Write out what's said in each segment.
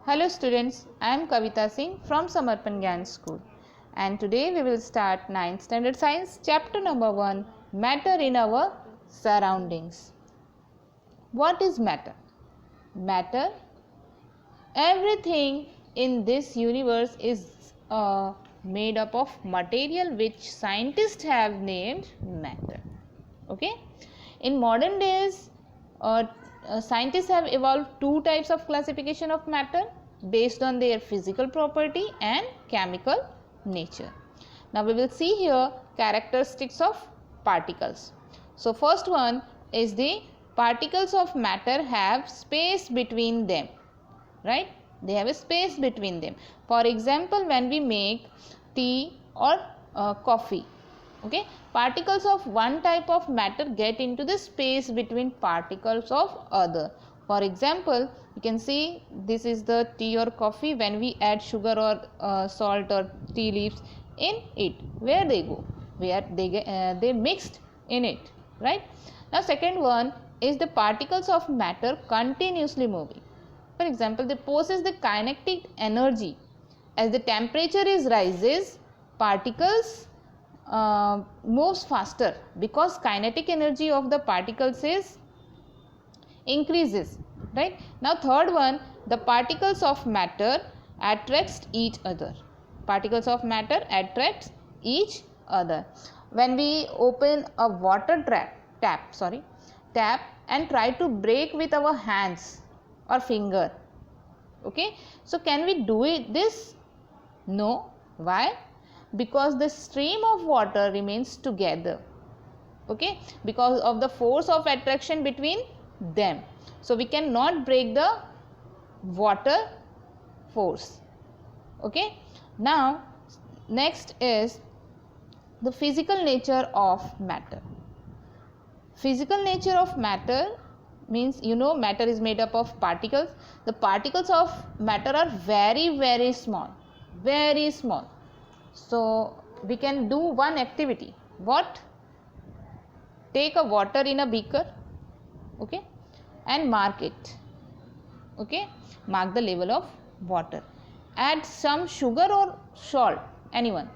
Hello students, I am Kavita Singh from Samarpan Gyan School and today we will start 9th Standard Science chapter number 1 Matter in our surroundings. What is matter? Matter, everything in this universe is made up of material which scientists have named matter. Okay, in modern days scientists have evolved two types of classification of matter based on their physical property and chemical nature. Now we will see here characteristics of particles. So first one is the particles of matter have space between them, right? They have a space between them. For example, when we make tea or coffee, okay, particles of one type of matter get into the space between particles of other. For example, you can see this is the tea or coffee. When we add sugar or salt or tea leaves in it, where they go, where they mixed in it, right? Now second one is the particles of matter continuously moving. For example, they possess the kinetic energy. As the temperature is rises, particles moves faster because kinetic energy of the particles is increases, right? Now third one, the particles of matter attracts each other. Particles of matter attracts each other. When we open a water tap and try to break with our hands or finger, okay, so can we do this? No. Why? Because the stream of water remains together, okay, because of the force of attraction between them. So we cannot break the water force, okay. Now next is the physical nature of matter. Physical nature of matter means, matter is made up of particles. The particles of matter are very small, very small. So we can do one activity. What? Take a water in a beaker, okay, and mark it, okay, mark the level of water. Add some sugar or salt, anyone,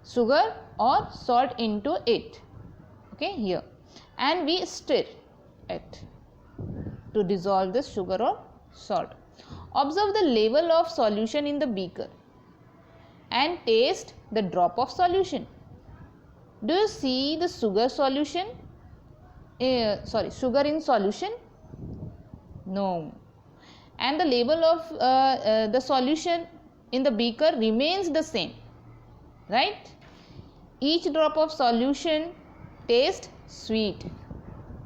sugar or salt into it, okay, here, and we stir it to dissolve the sugar or salt. Observe the level of solution in the beaker and taste the drop of solution. Do you see the sugar solution? Sugar in solution? No. And the level of the solution in the beaker remains the same, right? Each drop of solution tastes sweet.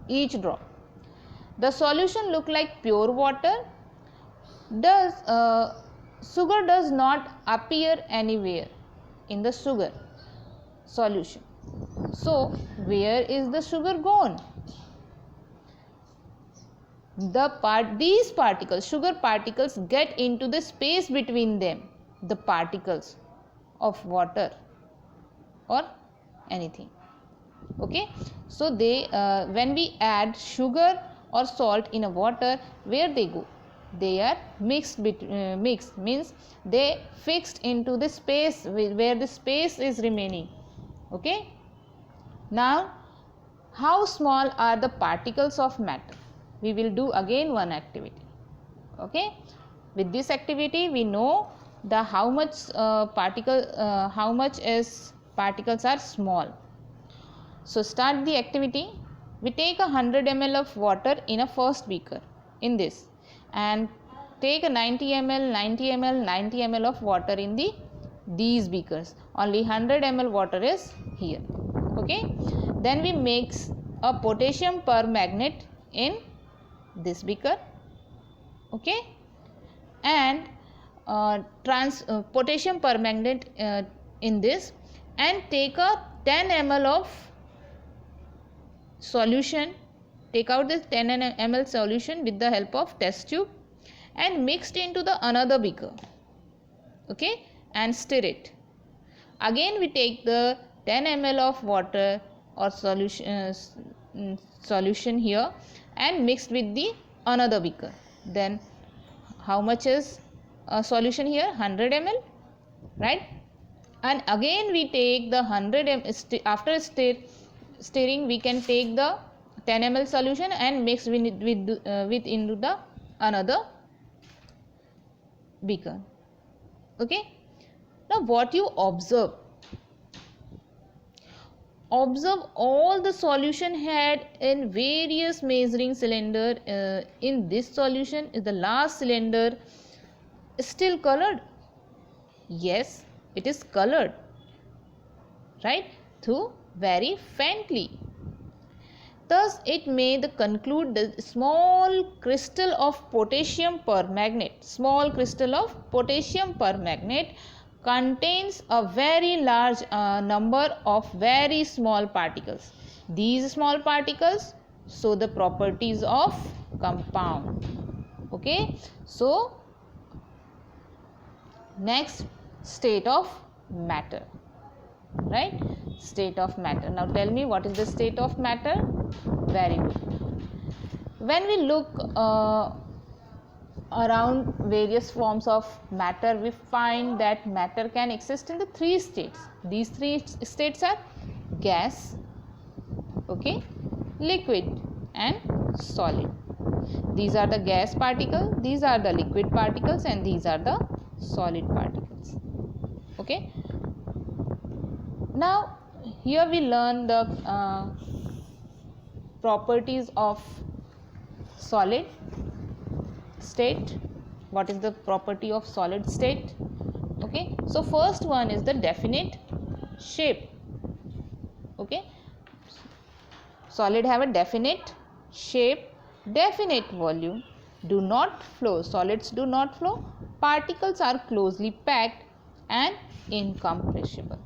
Each drop. The solution look like pure water. Sugar does not appear anywhere in the sugar solution. So where is the sugar gone? These particles, sugar particles, get into the space between them, the particles of water or anything, okay. So they when we add sugar or salt in a water, where they go? They are mixed means they fixed into the space where the space is remaining, okay. Now how small are the particles of matter? We will do again one activity, okay. With this activity we know the how much particles are small. So start the activity. We take 100 ml of water in a first beaker in this, and take a 90 ml, 90 ml, 90 ml of water in these beakers. Only 100 ml water is here, okay. Then we mix a potassium permanganate in this beaker, okay, and potassium permanganate in this, and take a 10 ml of solution. Take out this 10 ml solution with the help of test tube and mixed into the another beaker, okay, and stir it. Again we take the 10 ml of water or solution here and mixed with the another beaker. Then how much is solution here 100 ml, right? And again we take the 100 ml, after stirring we can take the 10 ml solution and mix with into the another beaker. Okay, now what you observe all the solution had in various measuring cylinder. In this solution is the last cylinder still colored? Yes, it is colored, right, though very faintly. Thus it may conclude the small crystal of potassium permanganate contains a very large number of very small particles. These small particles show the properties of compound. Okay, so next, state of matter, right? State of matter. Now tell me, what is the state of matter? Very good. When we look around various forms of matter, we find that matter can exist in the three states. These three states are gas, okay, liquid and solid. These are the gas particles, these are the liquid particles, and these are the solid particles. Okay, now here we learn the properties of solid state. What is the property of solid state? Okay, so first one is the definite shape. Okay, solid have a definite shape, definite volume, do not flow, solids do not flow, particles are closely packed and incompressible.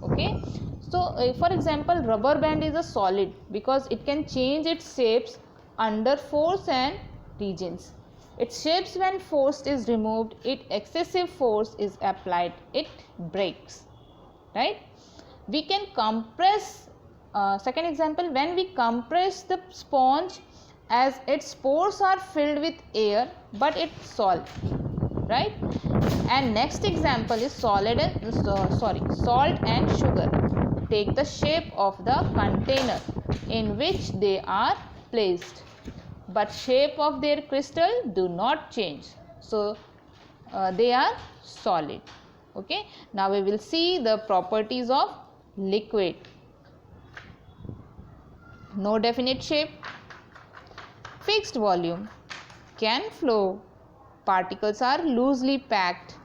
Okay, so for example, rubber band is a solid because it can change its shapes under force and regions. Its shapes when force is removed, if excessive force is applied, it breaks, right? We can compress, second example, when we compress the sponge, as its pores are filled with air but it salt, right? And next example is salt and sugar take the shape of the container in which they are placed, but shape of their crystal do not change, so they are solid. Okay, now we will see the properties of liquid. No definite shape, fixed volume, can flow, particles are loosely packed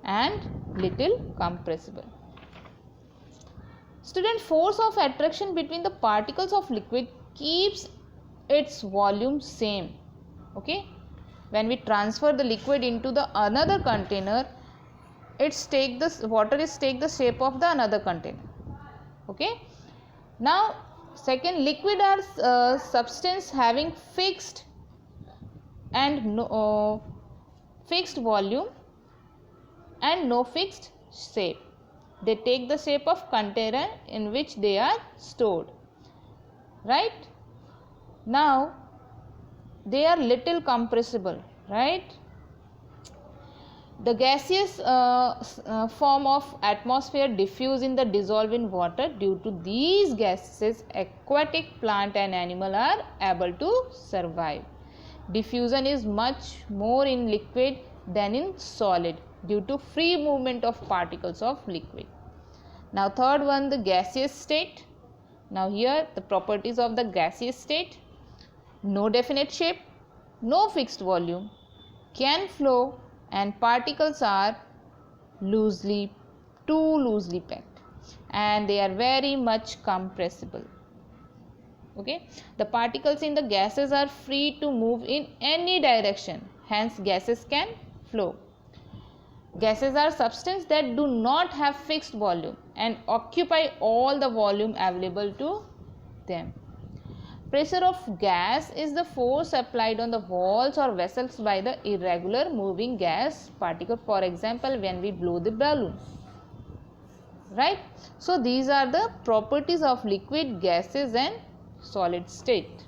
and little compressible. Student, force of attraction between the particles of liquid keeps its volume same. Okay, when we transfer the liquid into the another container, water is take the shape of the another container. Okay, now second, liquid are substance having fixed and fixed volume and no fixed shape. They take the shape of container in which they are stored, right? Now they are little compressible, right? The gaseous form of atmosphere diffuse in the dissolve in water. Due to these gases, aquatic plant and animal are able to survive. Diffusion is much more in liquid than in solid due to free movement of particles of liquid. Now third one, the gaseous state. Now here the properties of the gaseous state: no definite shape, no fixed volume, can flow, and particles are too loosely packed, and they are very much compressible. Okay, the particles in the gases are free to move in any direction, hence gases can flow. Gases are substances that do not have fixed volume and occupy all the volume available to them. Pressure of gas is the force applied on the walls or vessels by the irregular moving gas particle, for example when we blow the balloon, right? So these are the properties of liquid, gases and solid state.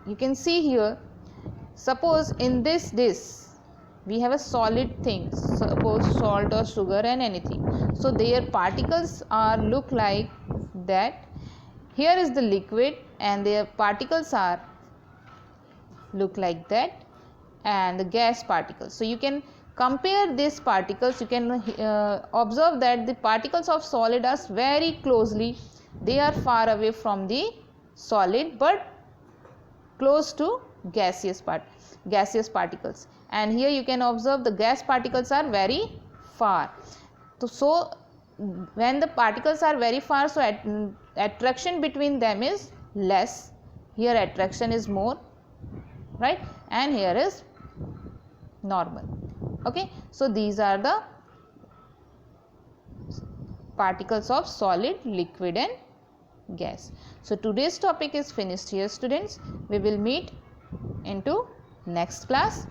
You can see here Suppose in this dish we have a solid thing, suppose salt or sugar and anything. So their particles are look like that. Here is the liquid and their particles are look like that, and the gas particles. So you can compare these particles. You can observe that the particles of solid are very closely, they are far away from the solid but close to gaseous particles, and here you can observe the gas particles are very far. So when the particles are very far, so attraction between them is less. Here attraction is more, right, and here is normal. Okay, so these are the particles of solid, liquid and gas. So today's topic is finished here, students. We will meet into next class.